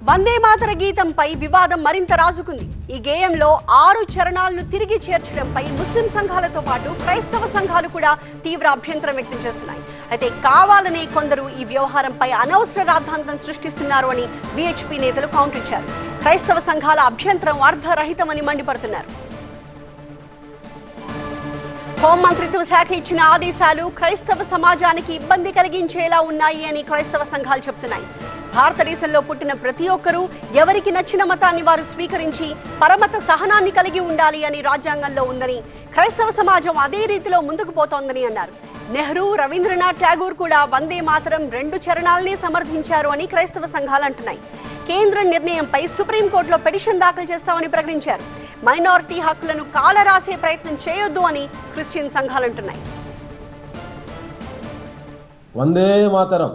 వందే మాతర గీతంపై వివాదం మరింత రాజుకుంది. ఈ గేయంలో 6 చరణాలను తిరిగి చేర్చడంపై ముస్లిం సంఘాలతో పాటు క్రైస్తవ సంఘాలు కూడా తీవ్ర అభ్యంతరం వ్యక్తం చేస్తున్నాయి. అయితే కావాలనే కొందరు ఈ వ్యవహారంపై అనవసర రాద్ధాంతం సృష్టిస్తున్నారు అని విహెచ్పి నేతలు కౌంటర్ ఇచ్చారు. క్రైస్తవ సంఘాల అభ్యంతరం అర్థరహితమని మండిపడుతున్నారు. హోంమంత్రిత్వ శాఖ ఇచ్చిన ఆదేశాలు క్రైస్తవ సమాజానికి ఇబ్బంది కలిగించేలా ఉన్నాయి అని క్రైస్తవ సంఘాలు చెబుతున్నాయి. భారతదేశంలో పుట్టిన ప్రతి ఒక్కరూ ఎవరికి నచ్చిన మతాన్ని వారు స్వీకరించి పరమత సహనాన్ని కలిగి ఉండాలి అని రాజ్యాంగంలో ఉందని, క్రైస్తవ సమాజం అదే రీతిలో ముందుకు పోతోందని అన్నారు. నెహ్రూ, రవీంద్రనాథ్ ఠాగూర్ కూడా వందే మాతరం 2 చరణాలనే సమర్థించారు అని క్రైస్తవ సంఘాలు అంటున్నాయి. కేంద్ర నిర్ణయంపై సుప్రీంకోర్టులో పిటిషన్ దాఖలు చేస్తామని ప్రకటించారు. మైనారిటీ హక్కులను కాలరాసే ప్రయత్నం చేయొద్దు అని క్రిస్టియన్ సంఘాలు అంటున్నాయి. వందే మాతరం,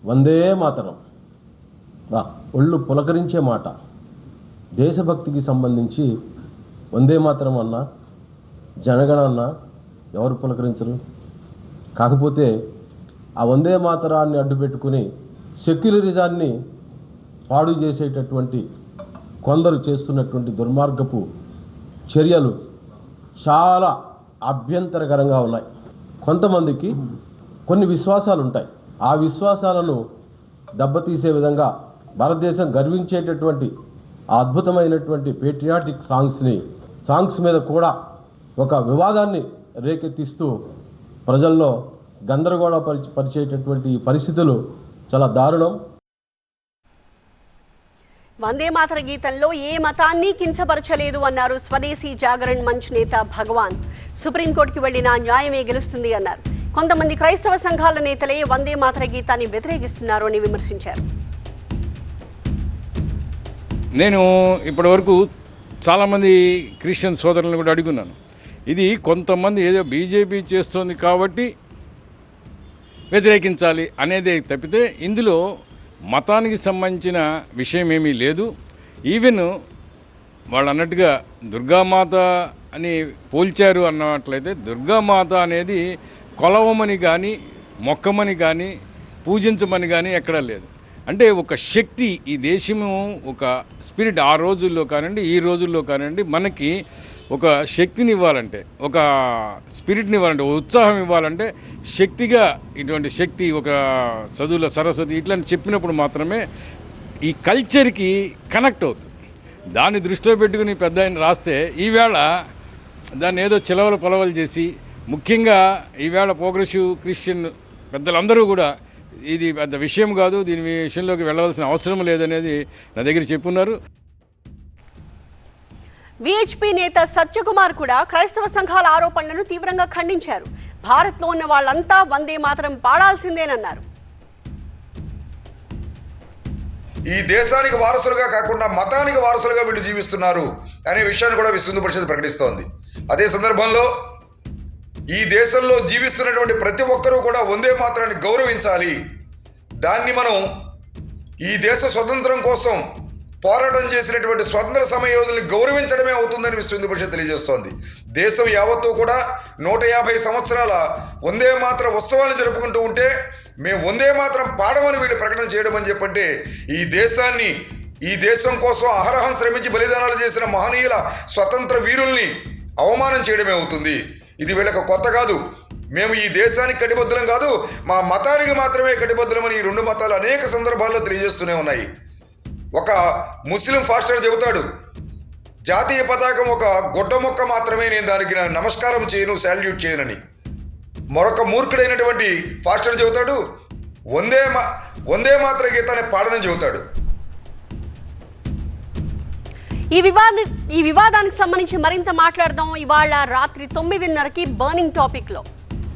వందే మాతరం ఒళ్ళు పులకరించే మాట. దేశభక్తికి సంబంధించి వందే మాతరం అన్నా, జనగణ అన్నా ఎవరు పులకరించరు? కాకపోతే ఆ వందే మాతరాన్ని అడ్డుపెట్టుకుని సెక్యులరిజాన్ని పాడు చేసేటటువంటి కొందరు చేస్తున్నటువంటి దుర్మార్గపు చర్యలు చాలా అభ్యంతరకరంగా ఉన్నాయి. కొంతమందికి కొన్ని విశ్వాసాలు ఉంటాయి. ఆ విశ్వాసాలను దెబ్బతీసే విధంగా భారతదేశం గర్వించేటటువంటి ఆ అద్భుతమైనటువంటి పేట్రియాటిక్ సాంగ్స్ మీద కూడా ఒక వివాదాన్ని రేకెత్తిస్తూ ప్రజల్లో గందరగోళ పరిచేటటువంటి పరిస్థితులు చాలా దారుణం. వందే మాతర గీతంలో ఏ మతాన్ని కించపరచలేదు అన్నారు స్వదేశీ జాగరణ్ మంచ్ నేత భగవాన్. సుప్రీంకోర్టుకి వెళ్లినా న్యాయమే గెలుస్తుంది అన్నారు. కొంతమంది క్రైస్తవ సంఘాల నేతలే వందే మాతర గీతాన్ని వ్యతిరేకిస్తున్నారు అని విమర్శించారు. నేను ఇప్పటి వరకు చాలామంది క్రిస్టియన్ సోదరులను కూడా అడుగున్నాను. ఇది కొంతమంది ఏదో బీజేపీ చేస్తోంది కాబట్టి వ్యతిరేకించాలి అనేదే తప్పితే ఇందులో మతానికి సంబంధించిన విషయం ఏమీ లేదు. ఈవెన్ వాళ్ళు అన్నట్టుగా దుర్గామాత అని పోల్చారు అన్నట్లయితే దుర్గామాత అనేది కొలవమని కానీ మొక్కమని కానీ పూజించమని కానీ ఎక్కడా లేదు. అంటే ఒక శక్తి, ఈ దేశము ఒక స్పిరిట్ ఆ రోజుల్లో కానివ్వండి ఈ రోజుల్లో కానివ్వండి మనకి ఒక శక్తిని ఇవ్వాలంటే, ఒక స్పిరిట్ని ఇవ్వాలంటే, ఉత్సాహం ఇవ్వాలంటే శక్తిగా ఇటువంటి శక్తి ఒక చదువుల సరస్వతి ఇట్లాంటి చెప్పినప్పుడు మాత్రమే ఈ కల్చర్కి కనెక్ట్ అవుతుంది. దాన్ని దృష్టిలో పెట్టుకుని పెద్ద ఆయన రాస్తే ఈవేళ దాన్ని ఏదో చిలవలు పొలవలు చేసి, ముఖ్యంగా ఈవేళ ప్రోగ్రెసివ్ క్రిస్టియన్ పెద్దలందరూ కూడా ఇది పెద్ద విషయం కాదు, దీని విషయంలోకి వెళ్ళవలసిన అవసరం లేదనేది నా దగ్గర చెప్పున్నారు. విహెచ్పి నేత సత్యకుమార్ కూడా క్రైస్తవ సంఘాల ఆరోపణలను తీవ్రంగా ఖండించారు. భారత్లో ఉన్న వాళ్ళంతా వందే మాతరం పాడాల్సిందేనన్నారు. ఈ దేశానికి వారసులుగా కాకుండా మతానికి వారసులుగా వీళ్ళు జీవిస్తున్నారు అనే విషయాన్ని కూడా విశ్వ హిందూ పరిషత్ ప్రకటిస్తోంది. అదే సందర్భంలో ఈ దేశంలో జీవిస్తున్నటువంటి ప్రతి ఒక్కరూ కూడా వందే మాతరాన్ని గౌరవించాలి. దాన్ని మనం ఈ దేశ స్వతంత్రం కోసం పోరాటం చేసినటువంటి స్వతంత్ర సమరయోధుల్ని గౌరవించడమే అవుతుందని విశ్వ హిందూ పరిషత్ తెలియజేస్తోంది. దేశం యావత్తూ కూడా 150 సంవత్సరాల వందే మాతర ఉత్సవాన్ని జరుపుకుంటూ ఉంటే మేము వందే మాతరం పాడమని వీళ్ళు ప్రకటన చేయడం అని చెప్పంటే ఈ దేశం కోసం అహరహం శ్రమించి బలిదానాలు చేసిన మహనీయుల స్వతంత్ర వీరుల్ని అవమానం చేయడమే అవుతుంది. ఇది వీళ్ళకి కొత్త కాదు. మేము ఈ దేశానికి కటిబద్ధులం కాదు, మా మతానికి మాత్రమే కటిబద్ధులమని ఈ 2 మతాలు అనేక సందర్భాల్లో తెలియజేస్తూనే ఉన్నాయి. ఒక ముస్లిం ఫాస్టర్ చెబుతాడు, జాతీయ పతాకం ఒక గొడ్డ మొక్క మాత్రమే, నేను దానికి నమస్కారం చేయను, శాల్యూట్ చేయనని. మరొక మూర్ఖుడైనటువంటి ఫాస్టర్ చెబుతాడు, వందే మాతర గీతాన్ని పాడనని చెబుతాడు. ఈ వివాదానికి సంబంధించి మరింత మాట్లాడదాం ఇవాళ రాత్రి 9:30కి బర్నింగ్ టాపిక్ లో.